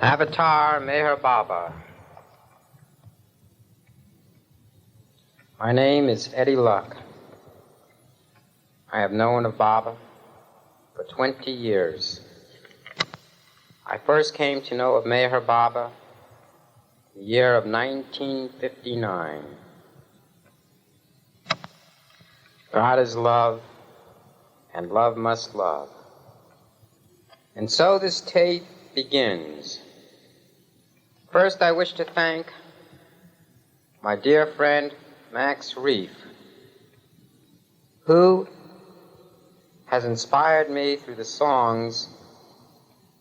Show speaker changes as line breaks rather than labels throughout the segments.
Avatar Meher Baba. My name is Eddie Luck. I have known of Baba for 20 years. I first came to know of Meher Baba in the year of 1959. God is love, and love must love. And so this tape begins. First, I wish to thank my dear friend Max Reef, who has inspired me through the songs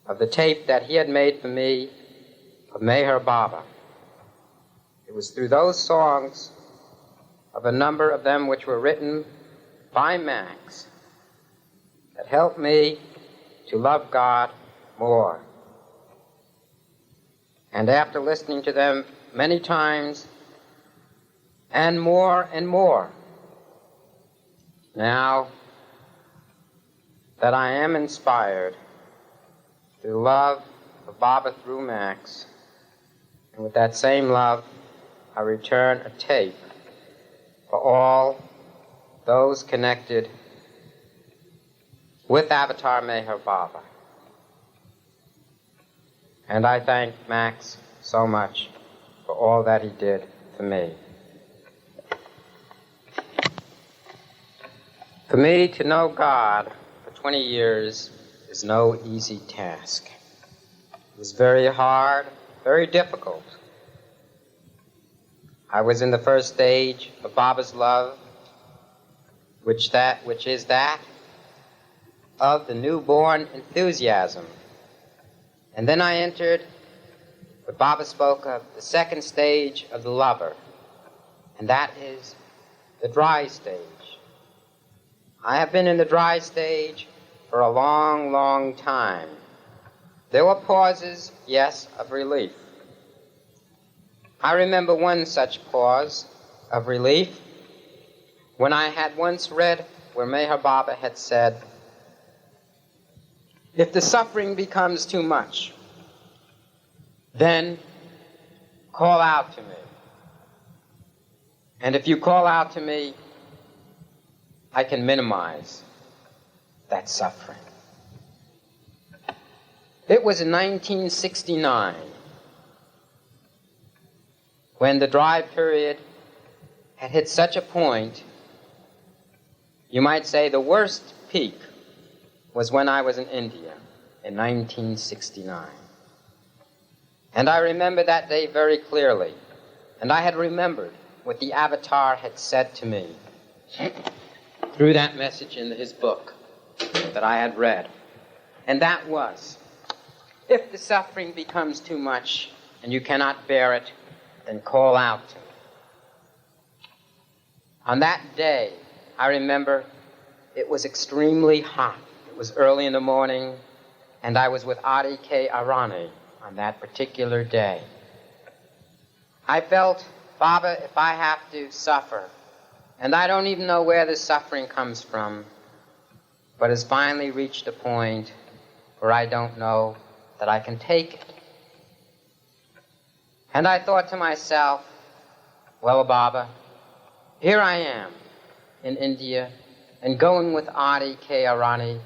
of the tape that he had made for me of Meher Baba. It was through those songs, of a number of them which were written by Max, that helped me to love God more. And after listening to them many times, and more, now that I am inspired through love of Baba through Max, and with that same love, I return a tape for all those connected with Avatar Meher Baba. And I thank Max so much for all that he did for me. For me to know God for 20 years is no easy task. It was very hard, very difficult. I was in the first stage of Baba's love, which is that of the newborn enthusiasm. And then I entered what Baba spoke of, the second stage of the lover, and that is the dry stage. I have been in the dry stage for a long, long time. There were pauses, yes, of relief. I remember one such pause of relief when I had once read where Meher Baba had said, "If the suffering becomes too much, then call out to me. And if you call out to me, I can minimize that suffering." It was in 1969 when the dry period had hit such a point, you might say the worst peak was when I was in India in 1969. And I remember that day very clearly. And I had remembered what the Avatar had said to me through that message in his book that I had read. And that was, if the suffering becomes too much and you cannot bear it, then call out to me. On that day, I remember it was extremely hot. It was early in the morning, and I was with Adi K. Arani on that particular day. I felt, Baba, if I have to suffer, and I don't even know where this suffering comes from, but has finally reached a point where I don't know that I can take it. And I thought to myself, well, Baba, here I am in India, and going with Adi K. Arani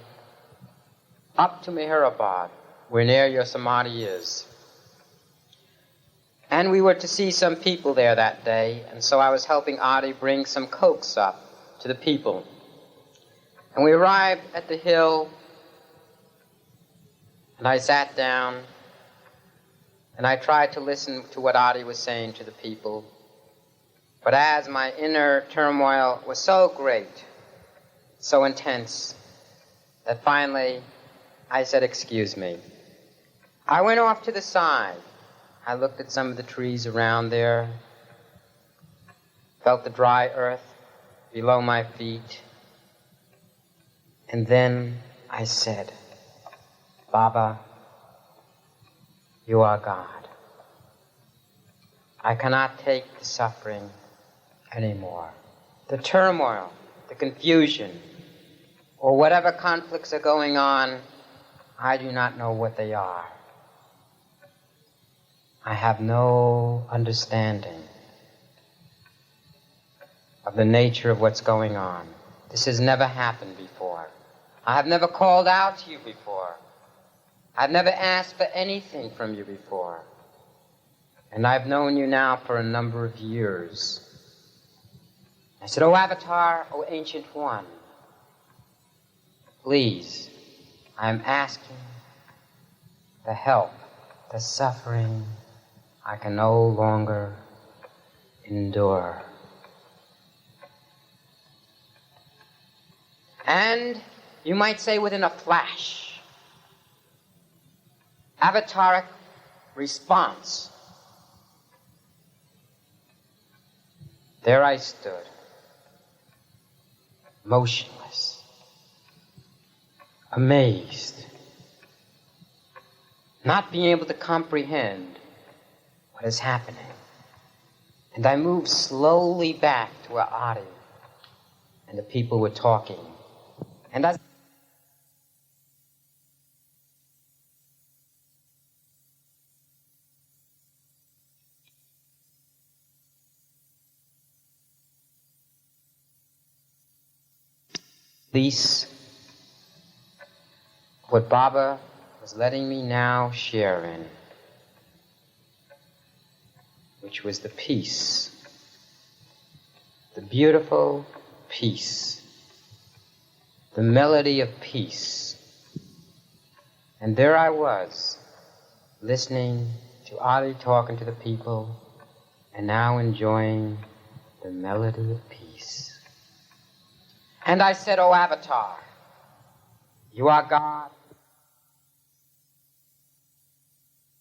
up to Meherabad, where near your samadhi is. And we were to see some people there that day, and so I was helping Adi bring some cokes up to the people. And we arrived at the hill, and I sat down, and I tried to listen to what Adi was saying to the people. But as my inner turmoil was so great, so intense, that finally I said, "Excuse me." I went off to the side. I looked at some of the trees around there, felt the dry earth below my feet, and then I said, "Baba, you are God. I cannot take the suffering anymore. The turmoil, the confusion, or whatever conflicts are going on, I do not know what they are. I have no understanding of the nature of what's going on. This has never happened before. I have never called out to you before. I've never asked for anything from you before. And I've known you now for a number of years. I said, "O Avatar, O Ancient One, please, I'm asking the help, the suffering I can no longer endure." And you might say within a flash, avataric response. There I stood, motionless, amazed, not being able to comprehend what is happening. And I moved slowly back to where Adi and the people were talking. And as what Baba was letting me now share in, which was the peace, the beautiful peace, the melody of peace. And there I was, listening to Adi talking to the people, and now enjoying the melody of peace. And I said, "O Avatar, you are God.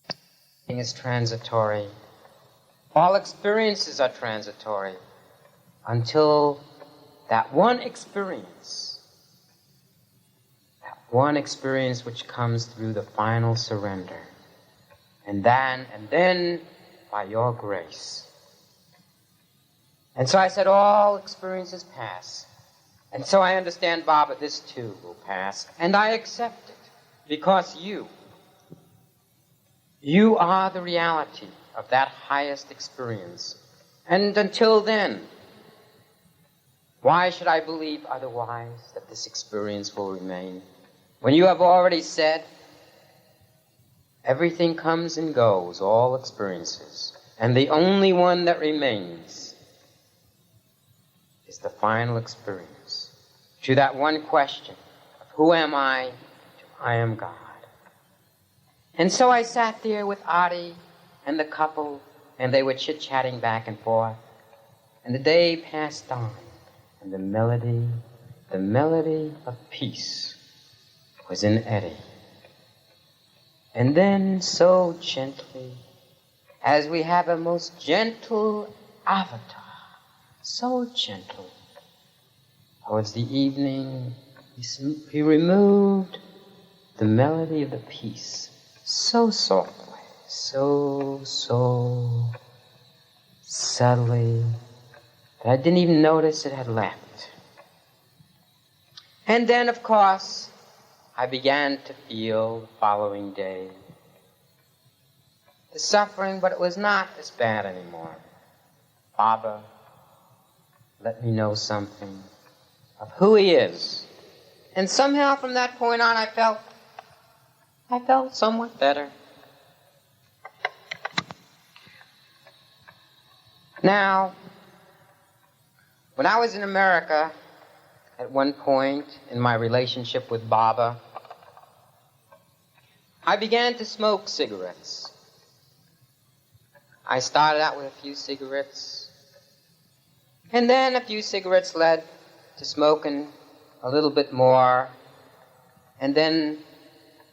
Everything is transitory. All experiences are transitory until that one experience which comes through the final surrender. And then by your grace." And so I said, all experiences pass. And so I understand, Baba, this too will pass. And I accept it, because you are the reality of that highest experience. And until then, why should I believe otherwise, that this experience will remain? When you have already said, everything comes and goes, all experiences, and the only one that remains is the final experience. To that one question of who am I, to I am God. And so I sat there with Adi and the couple, and they were chit-chatting back and forth. And the day passed on, and the melody of peace was in eddy. And then so gently, as we have a most gentle avatar, so gentle, towards the evening, he removed the melody of the peace so softly, so subtly, that I didn't even notice it had left. And then, of course, I began to feel the following day the suffering, but it was not as bad anymore. Baba let me know something of who he is. And somehow from that point on, I felt somewhat better. Now, when I was in America, at one point in my relationship with Baba, I began to smoke cigarettes. I started out with a few cigarettes, and then a few cigarettes led to smoking a little bit more, and then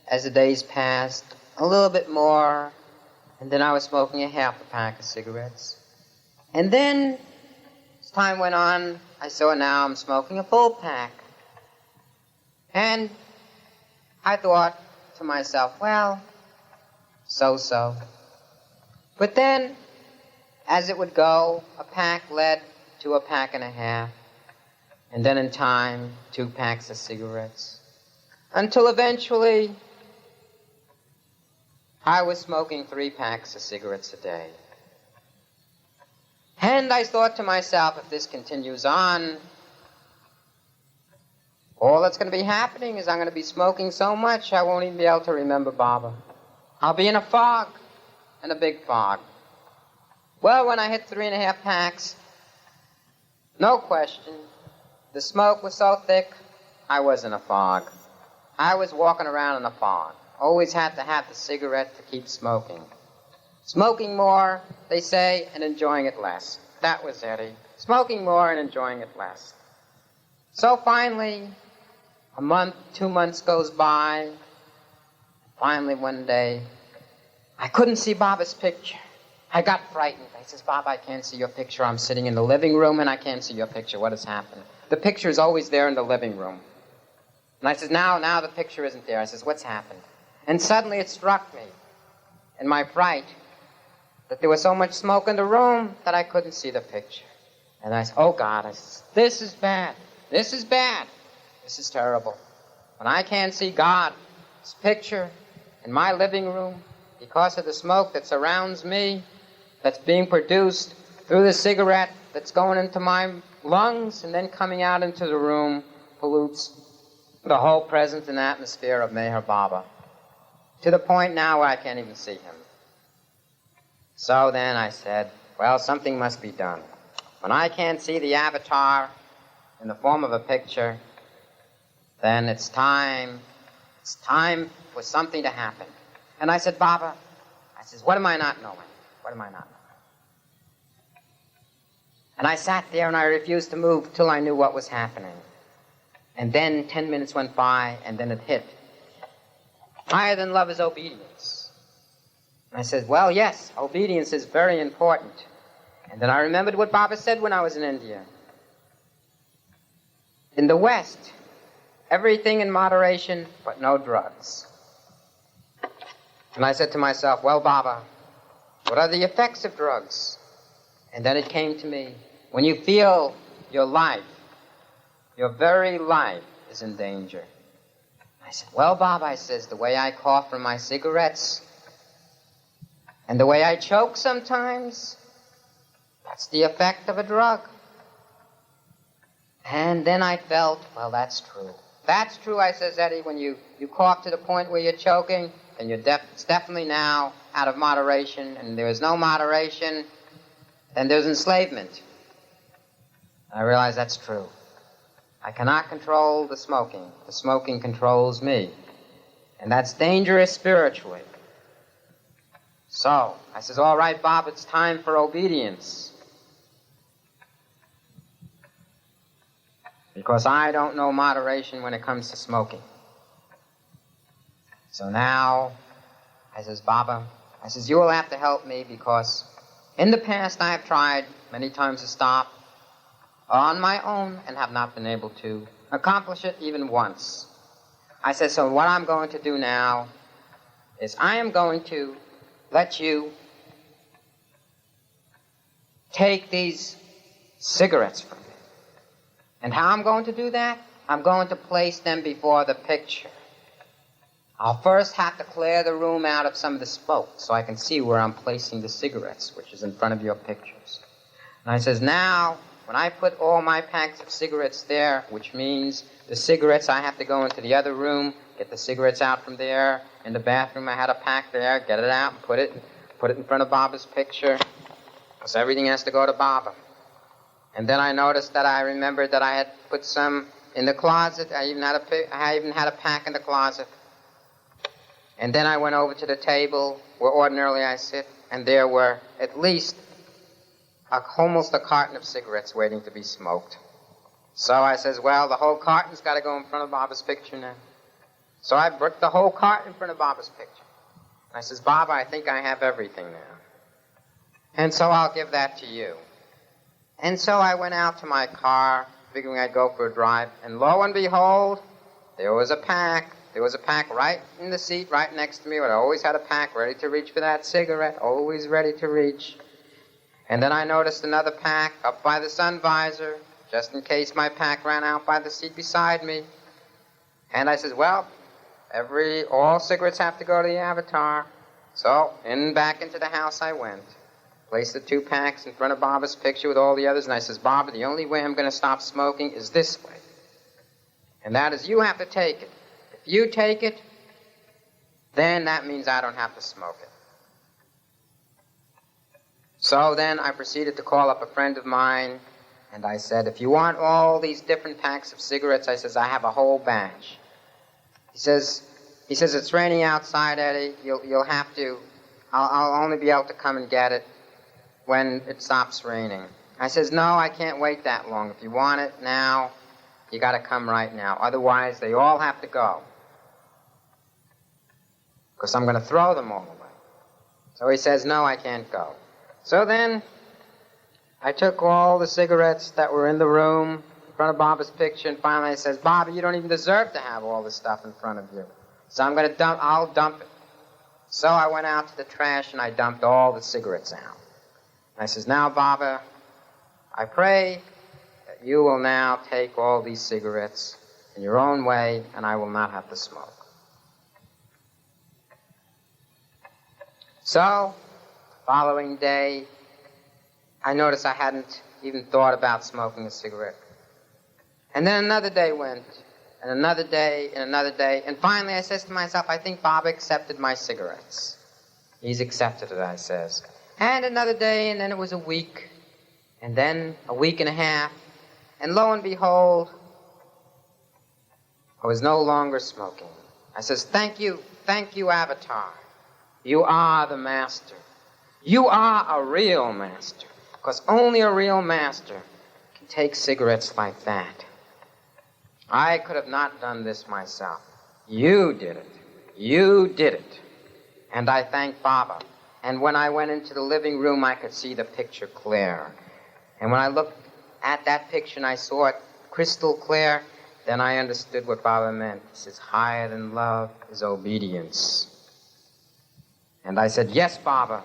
as the days passed, a little bit more, and then I was smoking a half a pack of cigarettes. And then, as time went on, I saw now I'm smoking a full pack. And I thought to myself, well, so. But then, as it would go, a pack led to a pack and a half. And then in time, 2 packs of cigarettes. Until eventually, I was smoking 3 packs of cigarettes a day. And I thought to myself, if this continues on, all that's going to be happening is I'm going to be smoking so much I won't even be able to remember Baba. I'll be in a fog, in a big fog. Well, when I hit 3.5 packs, no question, the smoke was so thick, I was in a fog. I was walking around in a fog. Always had to have the cigarette to keep smoking. Smoking more, they say, and enjoying it less. That was Eddie. Smoking more and enjoying it less. So finally, a month, 2 months goes by. Finally, one day, I couldn't see Baba's picture. I got frightened. I says, Baba, I can't see your picture. I'm sitting in the living room and I can't see your picture. What has happened? The picture is always there in the living room. And I says, now the picture isn't there. I says, what's happened? And suddenly it struck me, in my fright, that there was so much smoke in the room that I couldn't see the picture. And I said, oh God, I says, this is bad. This is bad. This is terrible. When I can't see God's picture in my living room because of the smoke that surrounds me, that's being produced through the cigarette that's going into my lungs and then coming out into the room, pollutes the whole presence and atmosphere of Meher Baba, to the point now where I can't even see him. So then I said, well, something must be done. When I can't see the avatar in the form of a picture, then it's time for something to happen. And I said, Baba, I says, what am I not knowing? What am I not knowing? And I sat there and I refused to move till I knew what was happening. And then 10 minutes went by and then it hit. Higher than love is obedience. And I said, well, yes, obedience is very important. And then I remembered what Baba said when I was in India. In the West, everything in moderation, but no drugs. And I said to myself, well, Baba, what are the effects of drugs? And then it came to me, when you feel your life, your very life is in danger. I said, well, Baba, I says, the way I cough from my cigarettes and the way I choke sometimes, that's the effect of a drug. And then I felt, well, that's true. That's true, I says, Eddie, when you cough to the point where you're choking, and it's definitely now out of moderation, and there is no moderation, then there's enslavement. I realized that's true. I cannot control the smoking. The smoking controls me. And that's dangerous spiritually. So, I says, all right, Bob, it's time for obedience. Because I don't know moderation when it comes to smoking. So now, I says, Baba, I says, you will have to help me because in the past I have tried many times to stop on my own and have not been able to accomplish it even once. I said, so what I'm going to do now is I am going to let you take these cigarettes from me. And how I'm going to do that? I'm going to place them before the picture. I'll first have to clear the room out of some of the smoke so I can see where I'm placing the cigarettes, which is in front of your pictures. And I says, now, when I put all my packs of cigarettes there, which means the cigarettes, I have to go into the other room, get the cigarettes out from there. In the bathroom, I had a pack there, get it out and put it in front of Baba's picture, because everything has to go to Baba. And then I noticed that I remembered that I had put some in the closet. I even had a pack in the closet. And then I went over to the table where ordinarily I sit, and there were at least almost a carton of cigarettes waiting to be smoked. So I says, well, the whole carton's got to go in front of Baba's picture now. So I put the whole carton in front of Baba's picture. I says, Baba, I think I have everything now. And so I'll give that to you. And so I went out to my car, figuring I'd go for a drive, and lo and behold, there was a pack. There was a pack right in the seat, right next to me, but I always had a pack ready to reach for that cigarette, always ready to reach. And then I noticed another pack up by the sun visor, just in case my pack ran out by the seat beside me. And I says, well, all cigarettes have to go to the avatar. So, back into the house I went. Placed the 2 packs in front of Baba's picture with all the others, and I says, Baba, the only way I'm going to stop smoking is this way. And that is, you have to take it. If you take it, then that means I don't have to smoke it. So then I proceeded to call up a friend of mine, and I said, if you want all these different packs of cigarettes, I says, I have a whole batch. He says, it's raining outside, Eddie. You'll have to, I'll only be able to come and get it when it stops raining. I says, no, I can't wait that long. If you want it now, you got to come right now. Otherwise, they all have to go. Because I'm going to throw them all away. So he says, no, I can't go. So then, I took all the cigarettes that were in the room in front of Baba's picture, and finally I says, Baba, you don't even deserve to have all this stuff in front of you. So I'll dump it. So I went out to the trash and I dumped all the cigarettes out. I says, now, Baba, I pray that you will now take all these cigarettes in your own way, and I will not have to smoke. So, the following day, I noticed I hadn't even thought about smoking a cigarette. And then another day went, and another day, and another day, and finally I says to myself, I think Baba accepted my cigarettes. He's accepted it, I says. And another day, and then it was a week, and then a week and a half, and lo and behold, I was no longer smoking. I says, thank you, Avatar. You are the master. You are a real master, because only a real master can take cigarettes like that. I could have not done this myself. You did it. You did it. And I thank Baba. And when I went into the living room, I could see the picture clear. And when I looked at that picture and I saw it crystal clear, then I understood what Baba meant. He says, higher than love is obedience. And I said, yes, Baba,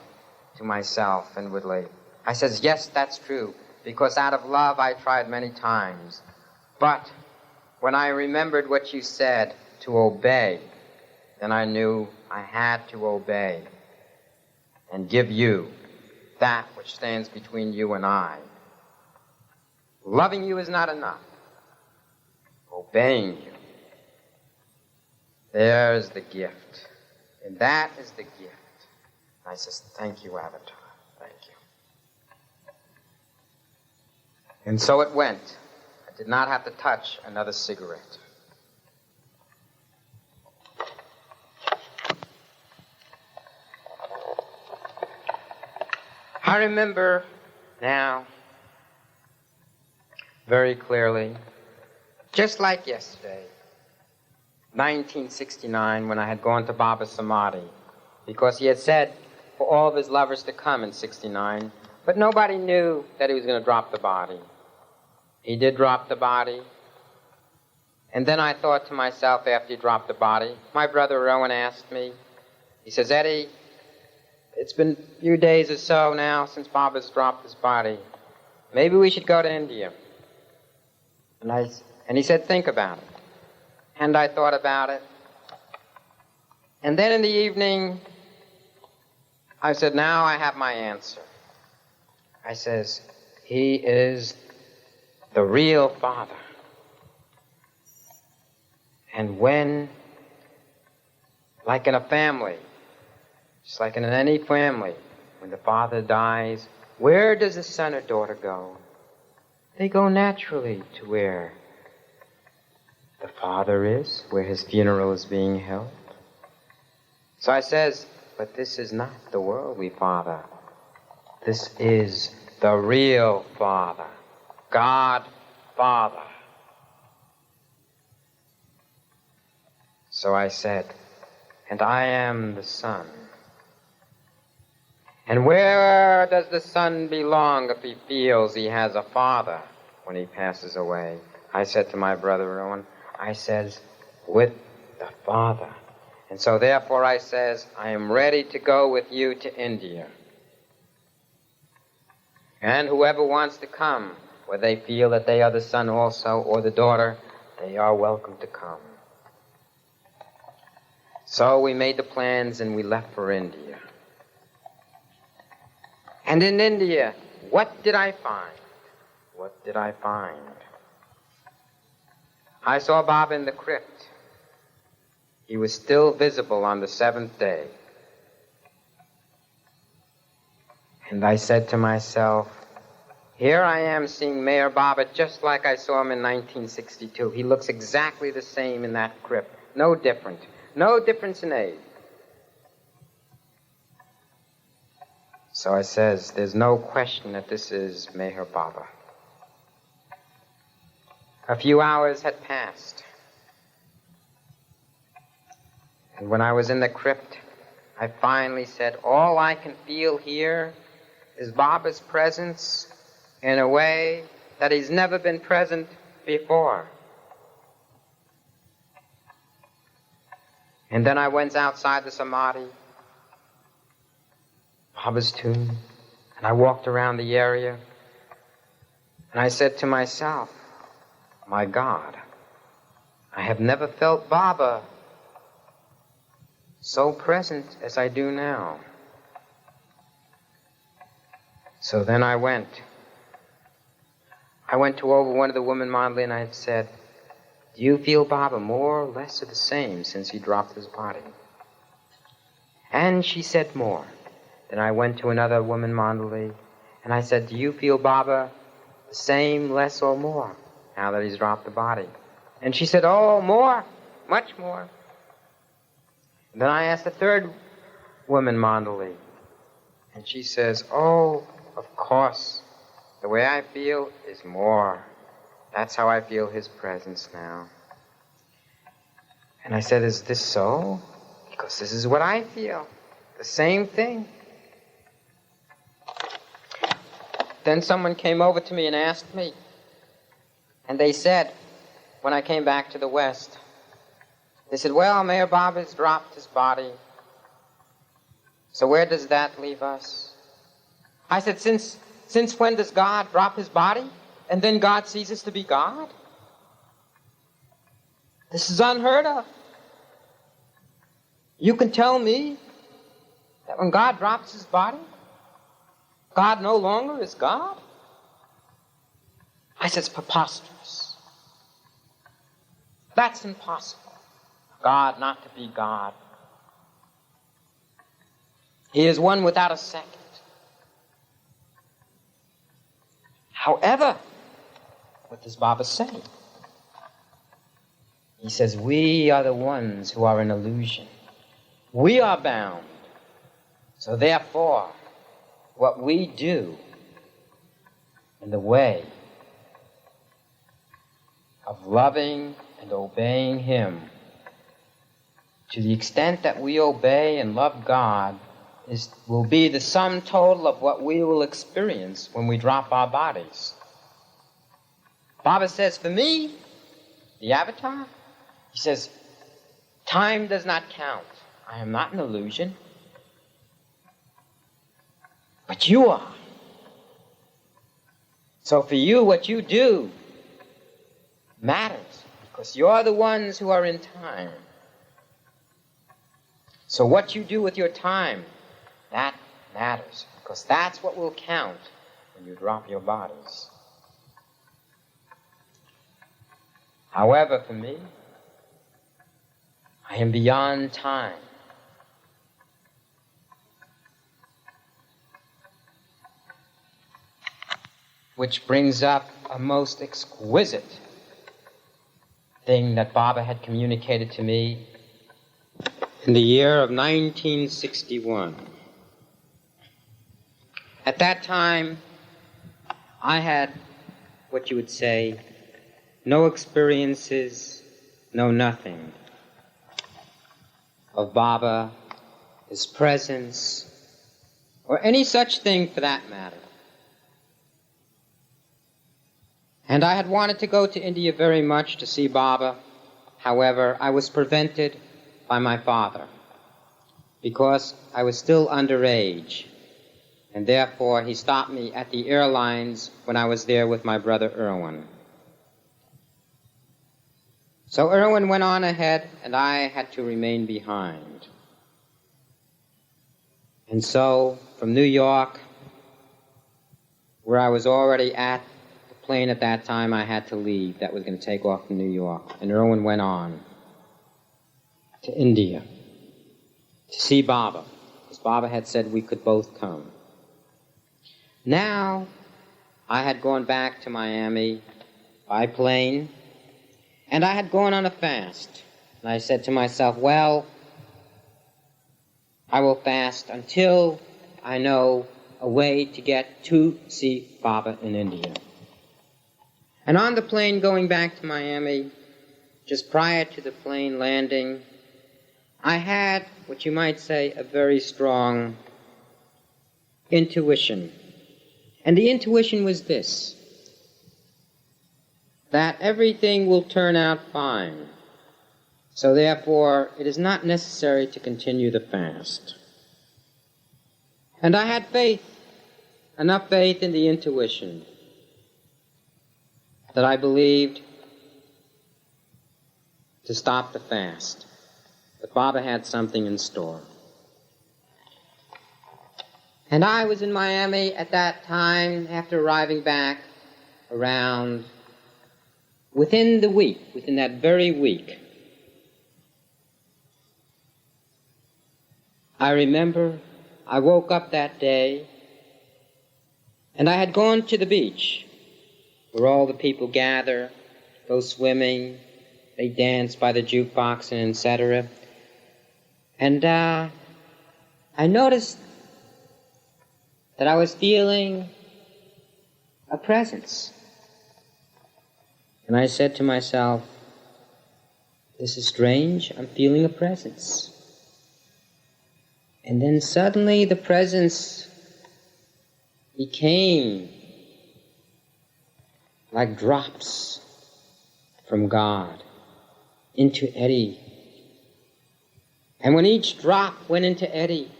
to myself inwardly. I says, yes, that's true, because out of love I tried many times. But when I remembered what you said, to obey, then I knew I had to obey and give you that which stands between you and I. Loving you is not enough. Obeying you, there's the gift. And that is the gift. I says, thank you, Avatar. Thank you. And so it went. I did not have to touch another cigarette. I remember now very clearly, just like yesterday, 1969, when I had gone to Baba's Samadhi, because he had said for all of his lovers to come in 69, but nobody knew that he was going to drop the body. He did drop the body, and then I thought to myself after he dropped the body, my brother Rowan asked me, he says, Eddie, it's been a few days or so now since Baba's dropped his body. Maybe we should go to India. And he said, think about it. And I thought about it. And then in the evening, I said, now I have my answer. I says, he is the real Father. And when, like in a family, just like in any family, when the father dies, where does the son or daughter go? They go naturally to where the father is, where his funeral is being held. So I says, but this is not the worldly Father. This is the real Father, God Father. So I said, and I am the Son. And where does the Son belong if he feels he has a father when he passes away? I said to my brother Rowan, I says, with the Father. And so therefore I says, I am ready to go with you to India. And whoever wants to come, where they feel that they are the son also or the daughter, they are welcome to come. So we made the plans and we left for India. And in India, what did I find? What did I find? I saw Baba in the crypt. He was still visible on the seventh day. And I said to myself, here I am seeing Meher Baba just like I saw him in 1962. He looks exactly the same in that crypt. No different. No difference in age. So I says, there's no question that this is Meher Baba. A few hours had passed. And when I was in the crypt, I finally said, all I can feel here is Baba's presence in a way that he's never been present before. And then I went outside the Samadhi, Baba's tomb, and I walked around the area, and I said to myself, my God, I have never felt Baba so present as I do now. So then I went to over one of the women Mandali and I said, do you feel Baba more or less of the same since he dropped his body? And she said more. Then I went to another woman Mandali and I said, do you feel Baba the same, less, or more now that he's dropped the body? And she said, oh, more, much more. And then I asked the third woman Mandali and she says, oh, of course, the way I feel is more. That's how I feel his presence now. And I said, is this so? Because this is what I feel. The same thing. Then someone came over to me and asked me. And they said, when I came back to the West, they said, well, Meher Baba's dropped his body. So where does that leave us? I said, since when does God drop his body and then God ceases to be God? This is unheard of. You can tell me that when God drops his body, God no longer is God? I said, it's preposterous. That's impossible. God not to be God. He is one without a second. However, what does Baba say? He says, we are the ones who are in illusion. We are bound. So therefore, what we do in the way of loving and obeying him, to the extent that we obey and love God, will be the sum total of what we will experience when we drop our bodies. Baba says, for me, the avatar, he says, time does not count. I am not an illusion. But you are. So for you, what you do matters, because you're the ones who are in time. So what you do with your time, that matters, because that's what will count when you drop your bodies. However, for me, I am beyond time. Which brings up a most exquisite thing that Baba had communicated to me in the year of 1961. At that time, I had, what you would say, no experiences, no nothing of Baba, his presence, or any such thing for that matter. And I had wanted to go to India very much to see Baba. However, I was prevented by my father because I was still underage. And therefore, he stopped me at the airlines when I was there with my brother Irwin. So Irwin went on ahead, and I had to remain behind. And so, from New York, where I was already at the plane at that time, I had to leave. That was going to take off from New York. And Irwin went on to India to see Baba, because Baba had said we could both come. Now, I had gone back to Miami by plane, and I had gone on a fast. And I said to myself, well, I will fast until I know a way to get to see Baba in India. And on the plane going back to Miami, just prior to the plane landing, I had, what you might say, a very strong intuition. And the intuition was this, that everything will turn out fine. So therefore, it is not necessary to continue the fast. And I had faith, enough faith in the intuition, that I believed to stop the fast. But Baba had something in store. And I was in Miami at that time, after arriving back around, within that very week. I remember I woke up that day, and I had gone to the beach, where all the people gather, go swimming, they dance by the jukebox, and etc. And I noticed that I was feeling a presence. And I said to myself, this is strange, I'm feeling a presence. And then suddenly the presence became like drops from God into eddy. And when each drop went into eddy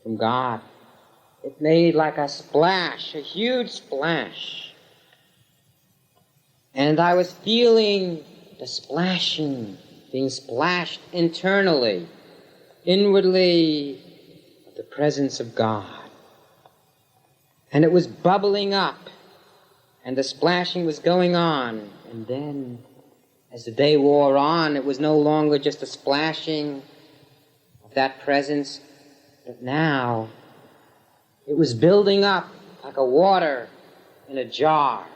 from God, it made like a splash, a huge splash. And I was feeling the splashing, being splashed internally, inwardly, of the presence of God. And it was bubbling up, and the splashing was going on. And then, as the day wore on, it was no longer just a splashing of that presence, but now it was building up like a water in a jar.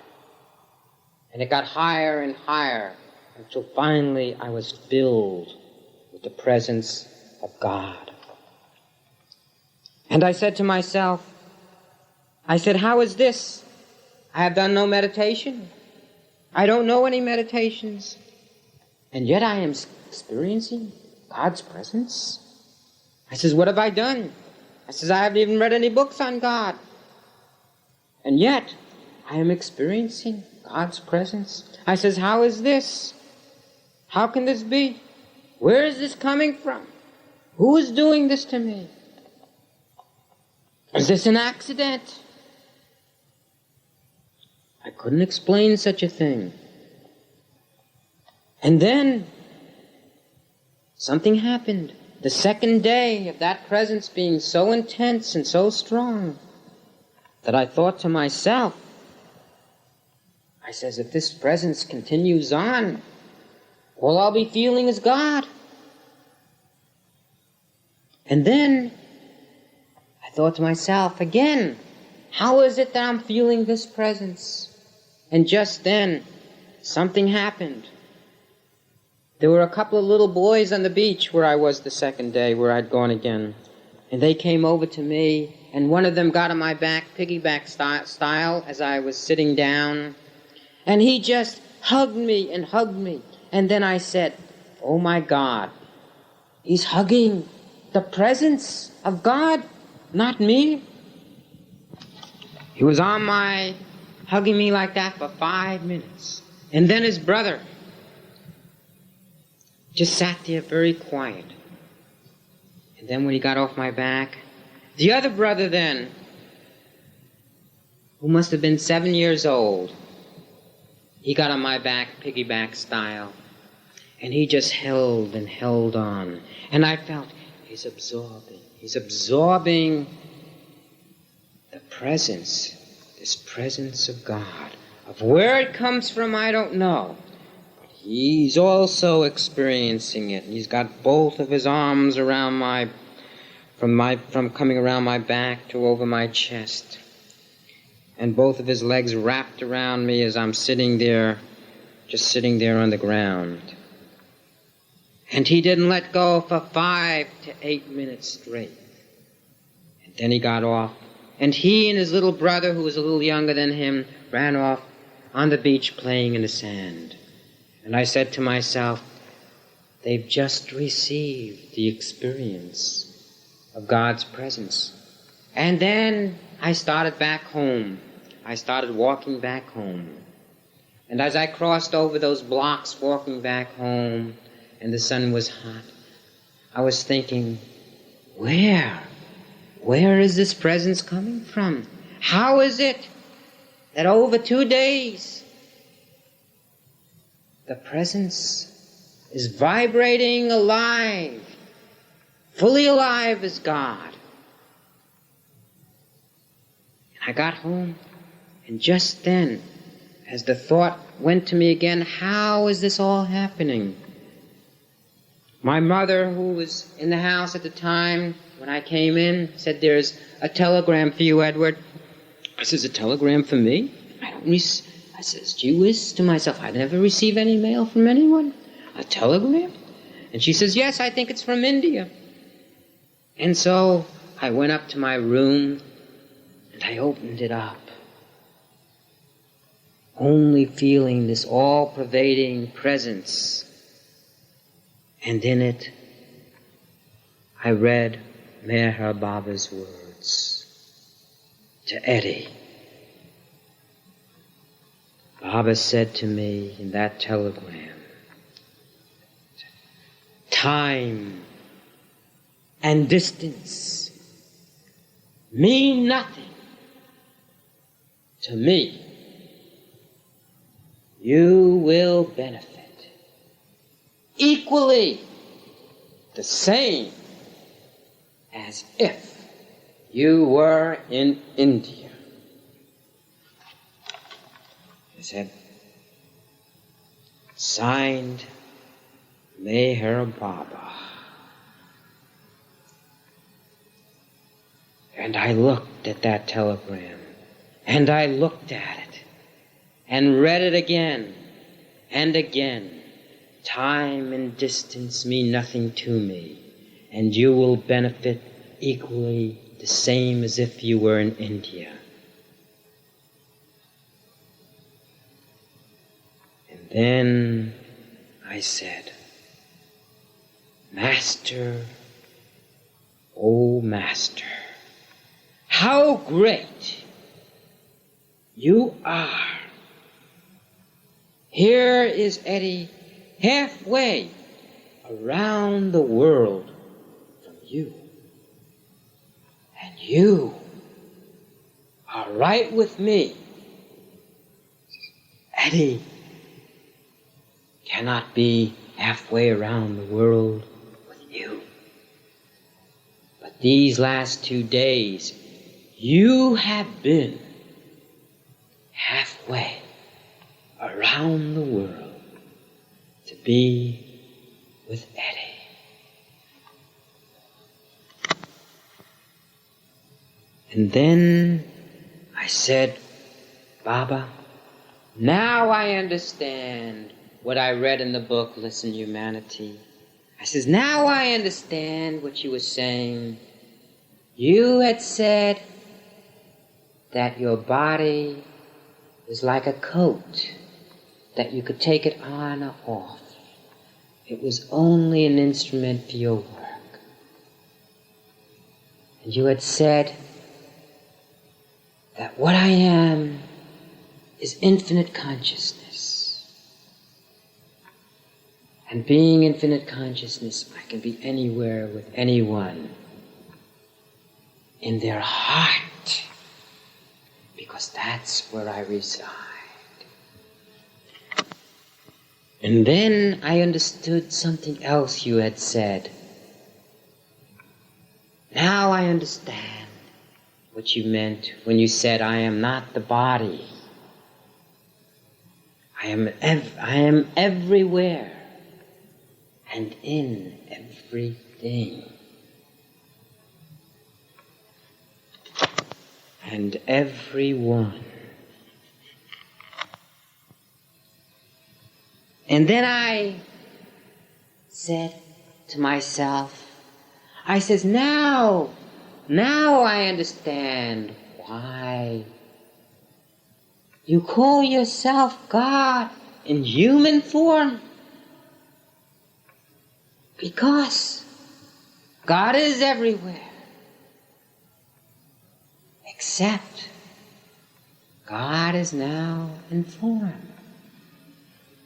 And it got higher and higher until finally I was filled with the presence of God. And I said to myself, how is this? I have done no meditation. I don't know any meditations. And yet I am experiencing God's presence. I says, what have I done? I says, I haven't even read any books on God. And yet I am experiencing God's presence. I says, how is this? How can this be? Where is this coming from? Who is doing this to me? Is this an accident? I couldn't explain such a thing. And then something happened. The second day of that presence being so intense and so strong that I thought to myself, I says, if this presence continues on, all I'll be feeling is God. And then I thought to myself again, how is it that I'm feeling this presence? And just then, something happened. There were a couple of little boys on the beach where I was the second day, where I'd gone again. And they came over to me, and one of them got on my back, piggyback style, as I was sitting down. And he just hugged me and hugged me. And then I said, oh my God, he's hugging the presence of God, not me. He was hugging me like that for 5 minutes. And then his brother just sat there very quiet. And then when he got off my back, the other brother then, who must have been 7 years old, he got on my back, piggyback style. And he just held and held on. And I felt he's absorbing the presence, this presence of God. Of where it comes from, I don't know. But he's also experiencing it. And he's got both of his arms around from coming around my back to over my chest. And both of his legs wrapped around me as I'm sitting there, just sitting there on the ground. And he didn't let go for 5 to 8 minutes straight. And then he got off. And he and his little brother, who was a little younger than him, ran off on the beach playing in the sand. And I said to myself, they've just received the experience of God's presence. And then I started back home. I started walking back home. And as I crossed over those blocks walking back home, and the sun was hot, I was thinking, where is this presence coming from? How is it that over 2 days the presence is vibrating alive, fully alive as God? And I got home, and just then, as the thought went to me again, how is this all happening? My mother, who was in the house at the time when I came in, said, there's a telegram for you, Edward. I says, a telegram for me? I says, gee whiz, to myself, I never receive any mail from anyone. A telegram? And she says, yes, I think it's from India. And so I went up to my room and I opened it up, only feeling this all-pervading presence. And in it, I read Meher Baba's words to Eddie. Baba said to me in that telegram, time and distance mean nothing to me. You will benefit equally the same as if you were in India. He said, signed Meher Baba. And I looked at that telegram, and I looked at it, and read it again and again. Time and distance mean nothing to me, and you will benefit equally the same as if you were in India. And then I said, Master, oh Master, how great you are. Here is Eddie halfway around the world from you. And you are right with me. Eddie cannot be halfway around the world with you. But these last 2 days, you have been halfway around the world to be with Eddie. And then I said, Baba, now I understand what I read in the book, Listen Humanity. I says, now I understand what you were saying. You had said that your body was like a coat, that you could take it on or off. It was only an instrument for your work. And you had said that what I am is infinite consciousness. And being infinite consciousness, I can be anywhere with anyone in their heart, because that's where I reside. And then I understood something else you had said. Now I understand what you meant when you said, I am not the body. I am everywhere and in everything. And everyone. And then I said to myself, I says, now I understand why you call yourself God in human form. Because God is everywhere. Except God is now in form.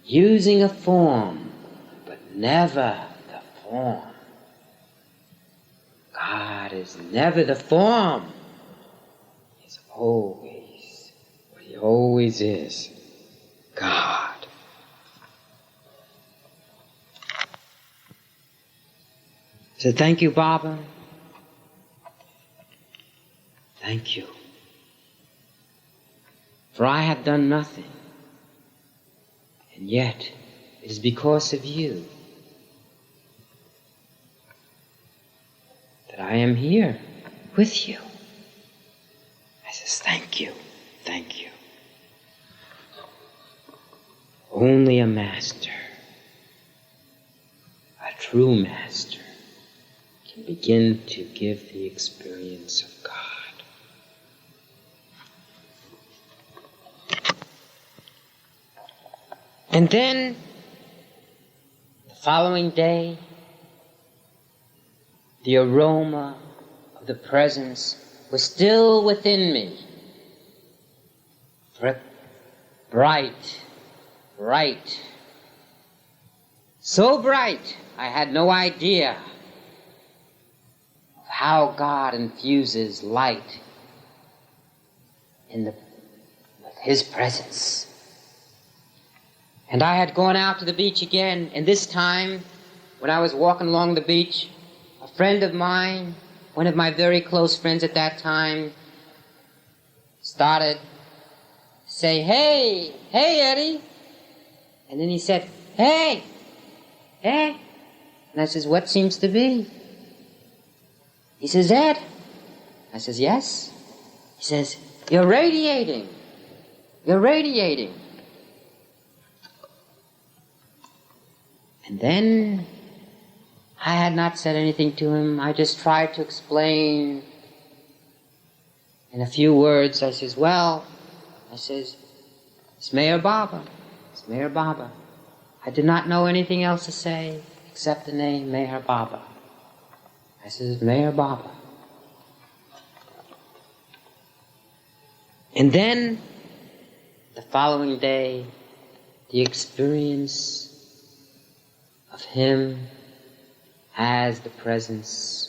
Using a form, but never the form. God is never the form. He's always what he always is, God. So thank you, Baba. Thank you. For I have done nothing. And yet, it is because of you that I am here with you. I says, thank you, thank you. Only a master, a true master, can begin to give the experience of God. And then, the following day, the aroma of the presence was still within me. Bright, bright. So bright, I had no idea of how God infuses light with His presence. And I had gone out to the beach again, and this time, when I was walking along the beach, a friend of mine, one of my very close friends at that time, started to say, hey, Eddie. And then he said, hey. And I says, what seems to be? He says, Ed. I says, yes. He says, you're radiating. You're radiating. And then I had not said anything to him. I just tried to explain in a few words. I says, it's Meher Baba. It's Meher Baba. I did not know anything else to say except the name Meher Baba. I says, Meher Baba. And then, the following day, the experience of him as the presence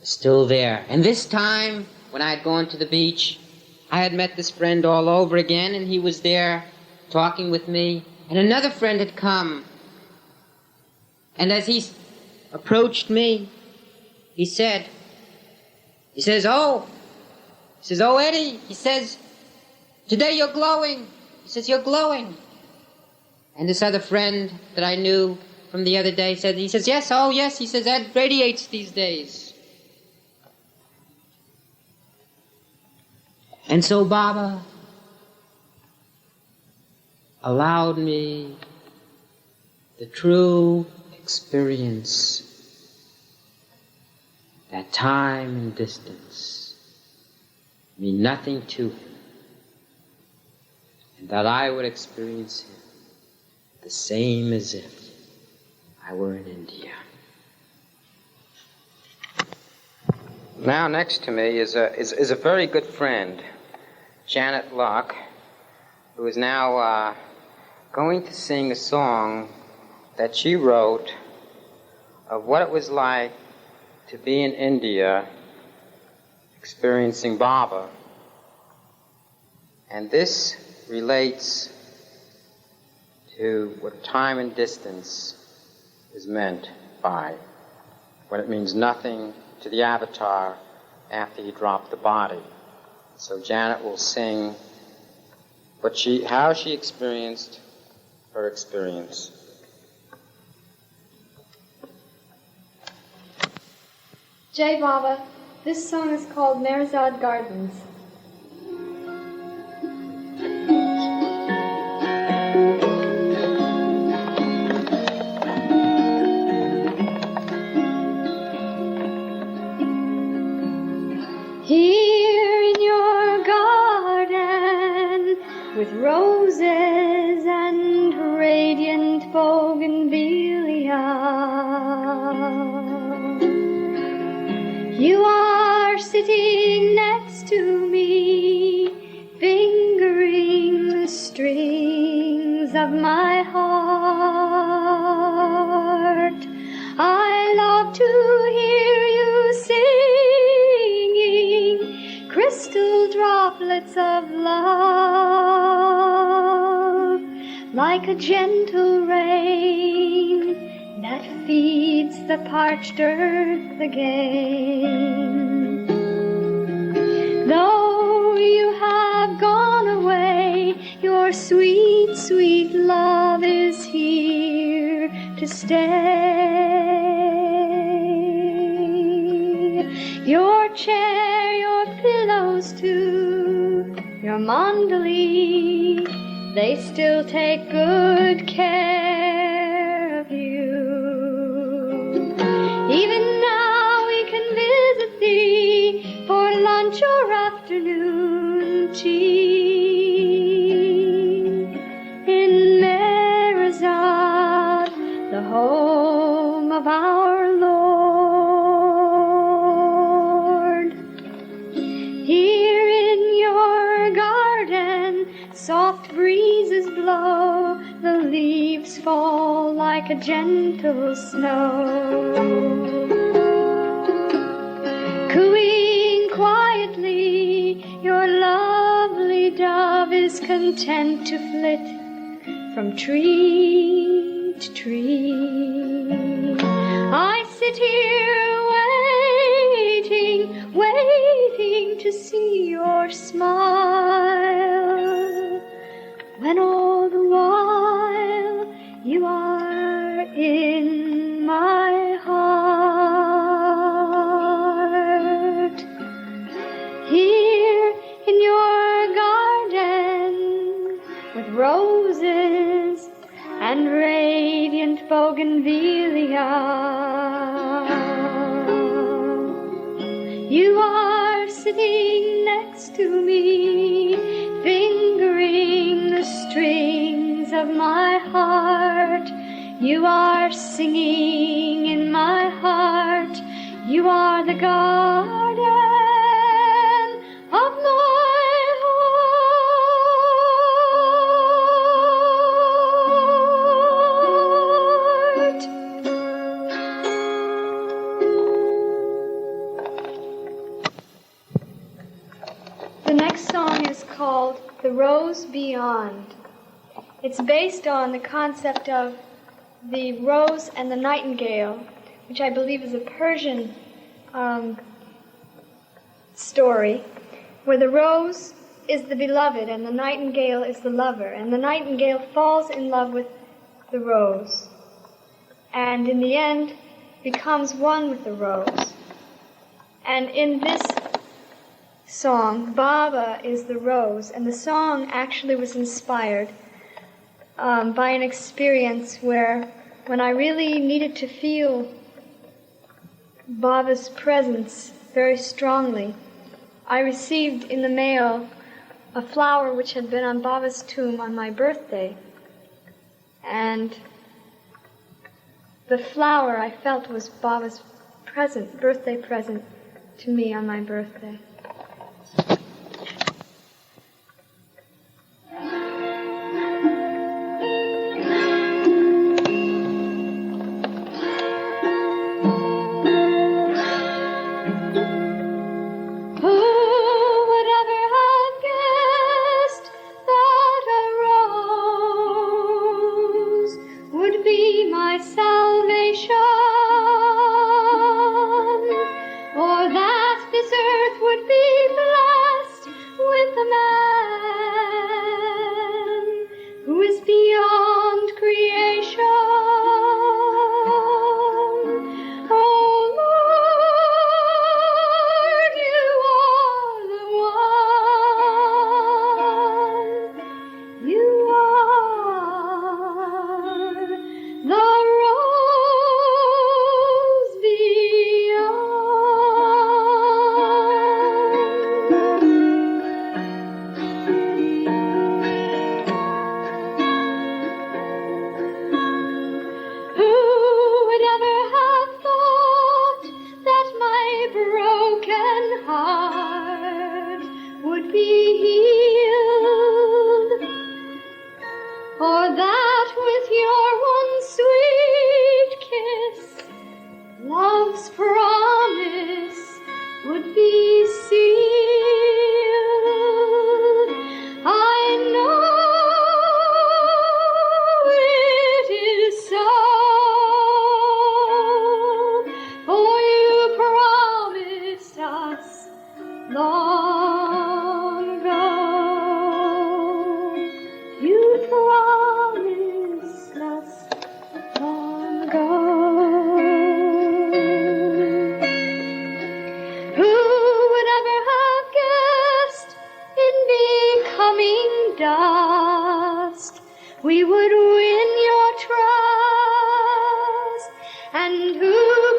was still there. And this time, when I had gone to the beach, I had met this friend all over again, and he was there talking with me. And another friend had come. And as he approached me, he says, oh, Eddie, he says, today you're glowing. He says, you're glowing. And this other friend that I knew from the other day said, he says, yes, oh yes, he says, Ed radiates these days. And so Baba allowed me the true experience that time and distance mean nothing to him, and that I would experience him the same as if I were in India. Now next to me is a very good friend, Janet Luck, who is now going to sing a song that she wrote of what it was like to be in India experiencing Baba. And this relates to what time and distance is meant by, when it means nothing to the avatar after he dropped the body. So Janet will sing how she experienced her experience.
Jai Baba, this song is called Meherzad Gardens. Here in your garden, with roses and radiant bougainvillea, you are sitting next to me, fingering the strings of my heart. I love to hear you singing crystal droplets of love, like a gentle rain that feeds the parched earth again. Though you have gone away, your sweet, sweet love is here to stay. Your chair, your pillows too, your mandali, they still take good care of you. Even now we can visit thee for lunch or afternoon tea in Meherzad, the home of our Lord. Here in your garden, soft breezes blow, the leaves fall like a gentle snow. Cooing quietly, your lovely dove is content to flit from tree to tree. I sit here waiting to see your smile, when all the while you are in my heart. Here in your garden, with roses and radiant bougainvillea, you are sitting next to me, fingering the strings of my heart. You are singing in my heart. You are the garden of my heart. The next song is called The Rose Beyond. It's based on the concept of the rose and the nightingale, which I believe is a Persian story, where the rose is the beloved and the nightingale is the lover, and the nightingale falls in love with the rose, and in the end becomes one with the rose. And in this song, Baba is the rose, and the song actually was inspired by an experience where, when I really needed to feel Baba's presence very strongly, I received in the mail a flower which had been on Baba's tomb on my birthday. And the flower I felt was Baba's birthday present to me on my birthday.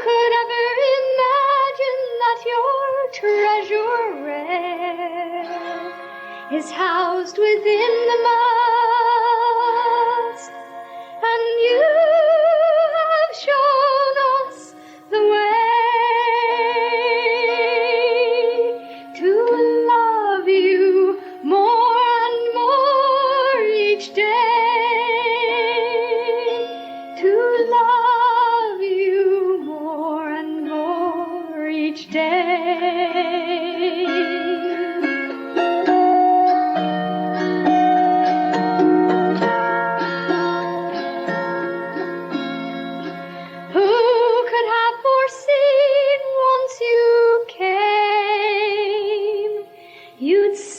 could ever imagine that your treasure rare is housed within the mast, and you have shown us the way to love you more and more each day, to love you more and more each day.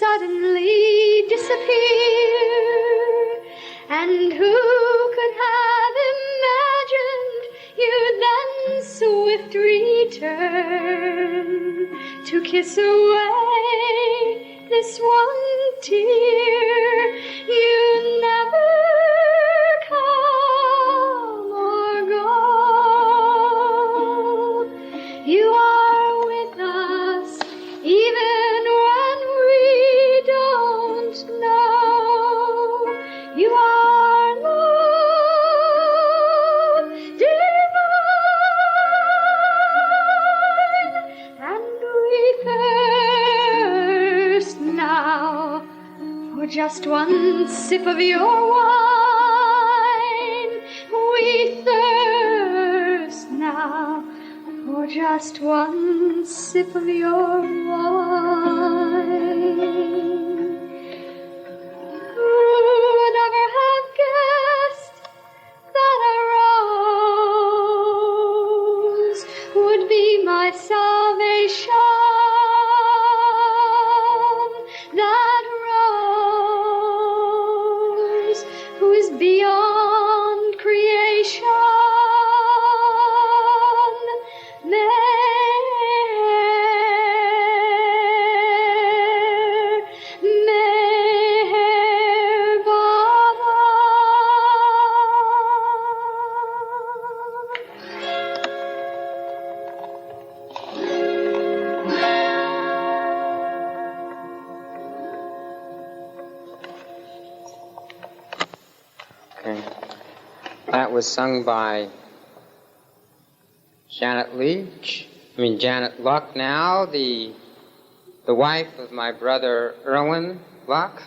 Suddenly disappear, and who could have imagined you'd then swift return to kiss away this one tear? You never come or go. You are with us even when we don't know. You are love divine, and we thirst now for just one sip of your wine. We thirst now for just one sip of your wine. Who would ever have guessed that a rose would be my salvation? That rose who is beyond creation.
That was sung by Janet Luck now, the wife of my brother Irwin Luck.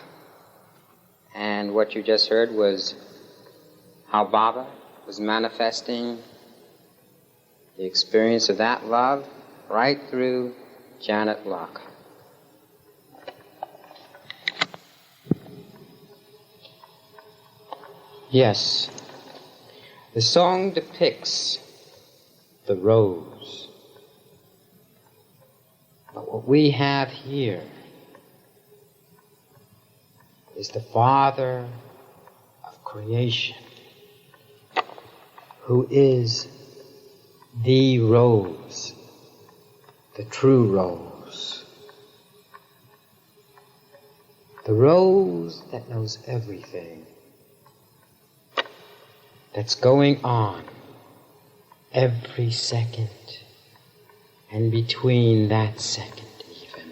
And what you just heard was how Baba was manifesting the experience of that love right through Janet Luck. Yes. The song depicts the rose. But what we have here is the Father of creation, who is the rose, the true rose. The rose that knows everything that's going on every second, and between that second even.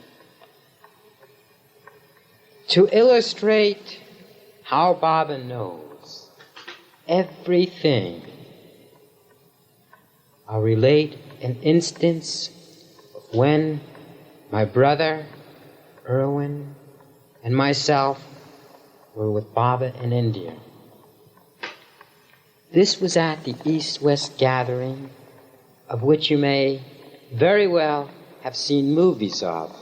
To illustrate how Baba knows everything, I'll relate an instance of when my brother Irwin and myself were with Baba in India. This was at the East-West gathering, of which you may very well have seen movies of.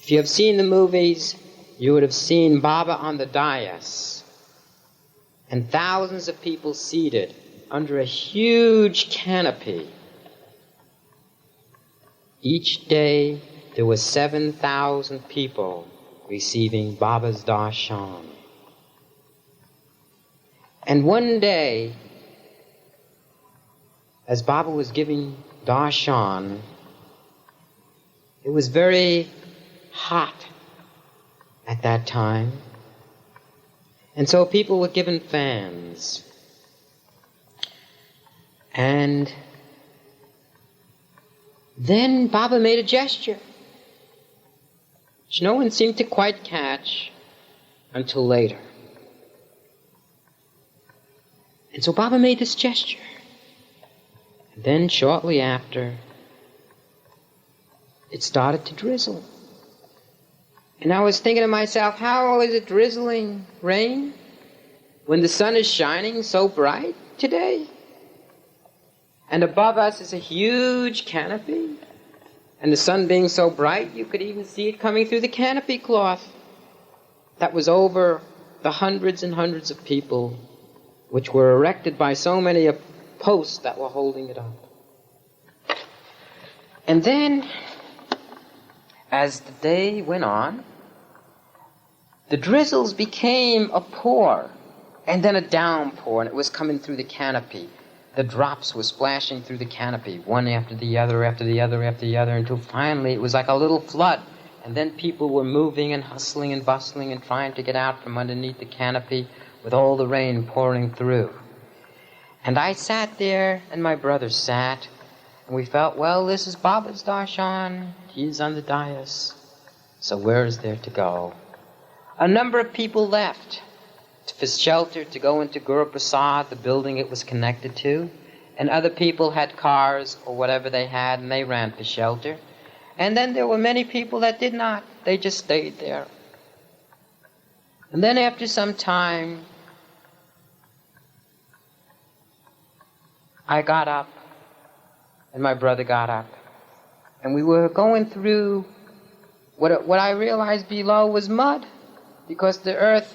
If you have seen the movies, you would have seen Baba on the dais, and thousands of people seated under a huge canopy. Each day, there were 7,000 people receiving Baba's darshan. And one day, as Baba was giving darshan, it was very hot at that time. And so people were given fans. And then Baba made a gesture, which no one seemed to quite catch until later. And so Baba made this gesture. And then shortly after, it started to drizzle. And I was thinking to myself, how is it drizzling rain when the sun is shining so bright today? And above us is a huge canopy. And the sun being so bright, you could even see it coming through the canopy cloth that was over the hundreds and hundreds of people which were erected by so many posts that were holding it up. And then, as the day went on, the drizzles became a pour, and then a downpour, and it was coming through the canopy. The drops were splashing through the canopy, one after the other, after the other, after the other, until finally it was like a little flood. And then people were moving and hustling and bustling and trying to get out from underneath the canopy with all the rain pouring through. And I sat there, and my brother sat, and we felt, well, this is Baba's darshan. He's on the dais. So where is there to go? A number of people left for shelter to go into Guru Prasad, the building it was connected to. And other people had cars or whatever they had, and they ran for shelter. And then there were many people that did not. They just stayed there. And then after some time, I got up, and my brother got up. And we were going through what I realized below was mud, because the earth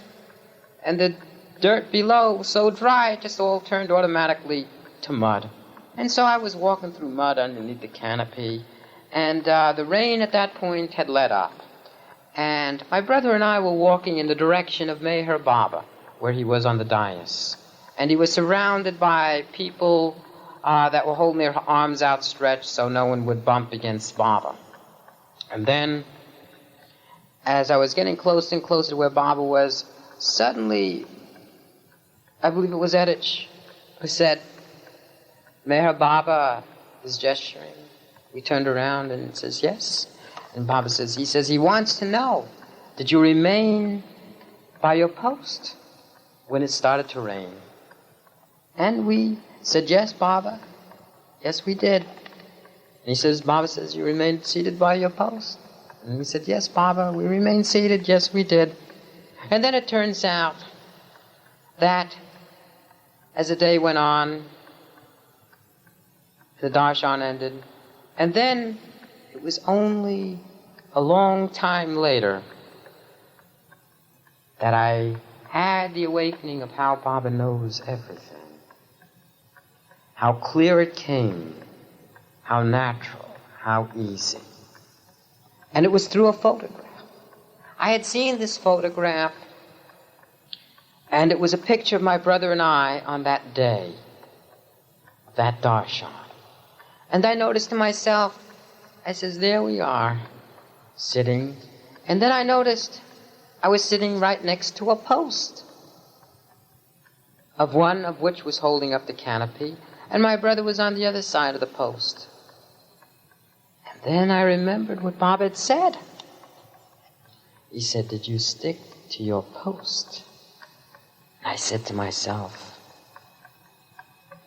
and the dirt below was so dry, it just all turned automatically to mud. And so I was walking through mud underneath the canopy, and the rain at that point had let up. And my brother and I were walking in the direction of Meher Baba, where he was on the dais. And he was surrounded by people that were holding their arms outstretched so no one would bump against Baba. And then, as I was getting closer and closer to where Baba was, suddenly, I believe it was Edich, who said, Meher Baba is gesturing. We turned around and it says, yes. And Baba says, he wants to know, did you remain by your post when it started to rain? And we said, yes, Baba. Yes, we did. And Baba says, you remained seated by your post? And we said, yes, Baba, we remained seated. Yes, we did. And then it turns out that as the day went on, the darshan ended, and then it was only a long time later that I had the awakening of how Baba knows everything. How clear it came, how natural, how easy. And it was through a photograph. I had seen this photograph, and it was a picture of my brother and I on that day, that darshan. And I noticed to myself, I says, there we are, sitting. And then I noticed I was sitting right next to a post, of one of which was holding up the canopy, and my brother was on the other side of the post. And then I remembered what Baba had said. He said, did you stick to your post? And I said to myself,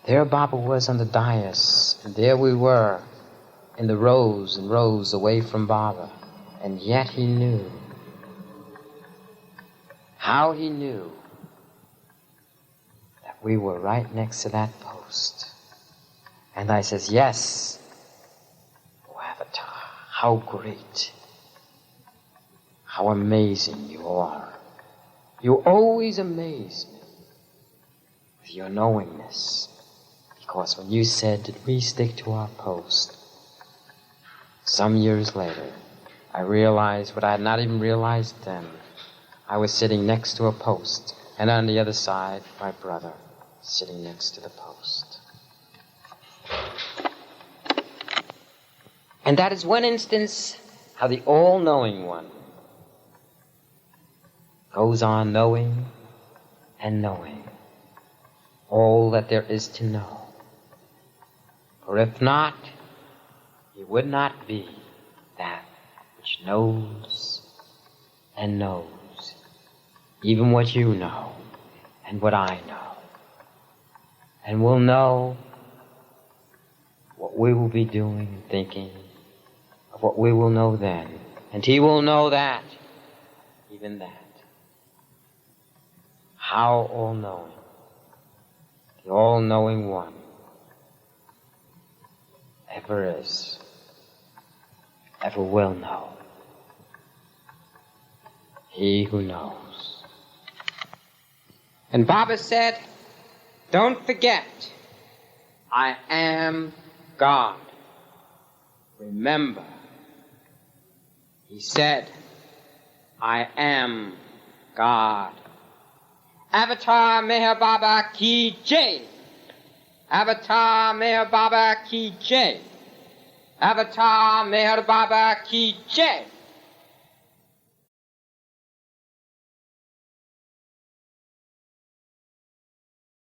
there Baba was on the dais, and there we were, in the rows and rows away from Baba, and yet he knew. How he knew that we were right next to that post. And I says, yes, O Avatar, how great, how amazing you are. You always amaze me with your knowingness. Because when you said, did we stick to our post, some years later, I realized what I had not even realized then. I was sitting next to a post, and on the other side, my brother, sitting next to the post. And that is one instance how the all-knowing one goes on knowing and knowing all that there is to know. For if not, he would not be that which knows and knows, even what you know and what I know, and will know what we will be doing and thinking of what we will know then, and he will know that, even that. How all-knowing, the all-knowing one, ever is, ever will know. He who knows. And Baba said, don't forget, I am God. Remember, he said, I am God. Avatar Meher Baba Ki Jai. Avatar Meher Baba Ki Jai. Avatar Meher Baba Ki Jai.